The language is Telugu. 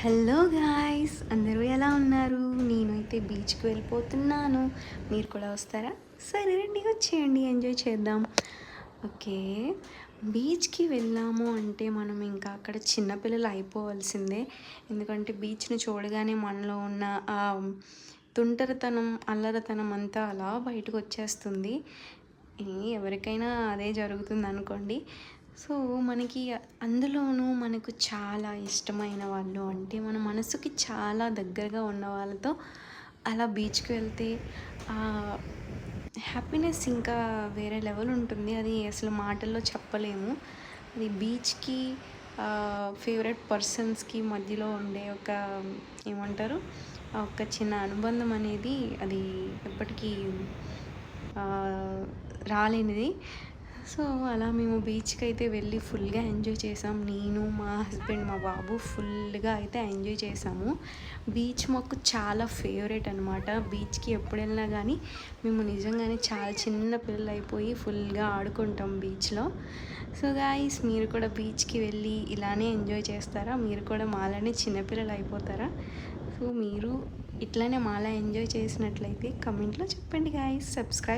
హలో గాయ్స్, అందరూ ఎలా ఉన్నారు? నేనైతే బీచ్కి వెళ్ళిపోతున్నాను. మీరు కూడా వస్తారా? సరే రండి, వచ్చేయండి, ఎంజాయ్ చేద్దాం. ఓకే, బీచ్కి వెళ్ళాము అంటే మనం ఇంకా అక్కడ చిన్నపిల్లలు అయిపోవలసిందే. ఎందుకంటే బీచ్ని చూడగానే మనలో ఉన్న ఆ తుంటరితనం, అల్లరితనం అంతా అలా బయటకు వచ్చేస్తుంది. ఎవరికైనా అదే జరుగుతుంది అనుకోండి. సో మనకి అందులోనూ మనకు చాలా ఇష్టమైన వాళ్ళు అంటే మన మనసుకి చాలా దగ్గరగా ఉన్న వాళ్ళతో అలా బీచ్కి వెళ్తే హ్యాపీనెస్ ఇంకా వేరే లెవెల్ ఉంటుంది. అది అసలు మాటల్లో చెప్పలేము. అది బీచ్కి ఫేవరెట్ పర్సన్స్కి మధ్యలో ఉండే ఒక ఏమంటారు ఒక చిన్న అనుబంధం అనేది అది ఎప్పటికీ రాలేనిది. సో అలా మేము బీచ్కి అయితే వెళ్ళి ఫుల్గా ఎంజాయ్ చేసాం. నేను, మా హస్బెండ్, మా బాబు ఫుల్గా అయితే ఎంజాయ్ చేసాము. బీచ్ మాకు చాలా ఫేవరెట్ అనమాట. బీచ్కి ఎప్పుడు వెళ్ళినా కానీ మేము నిజంగానే చాలా చిన్న పిల్లలు అయిపోయి ఫుల్గా ఆడుకుంటాం బీచ్లో. సో గాయ్స్, మీరు కూడా బీచ్కి వెళ్ళి ఇలానే ఎంజాయ్ చేస్తారా? మీరు కూడా మాలానే చిన్నపిల్లలు అయిపోతారా? సో మీరు ఇట్లానే మాలా ఎంజాయ్ చేసినట్లయితే కమెంట్లో చెప్పండి గాయ్స్. సబ్స్క్రైబ్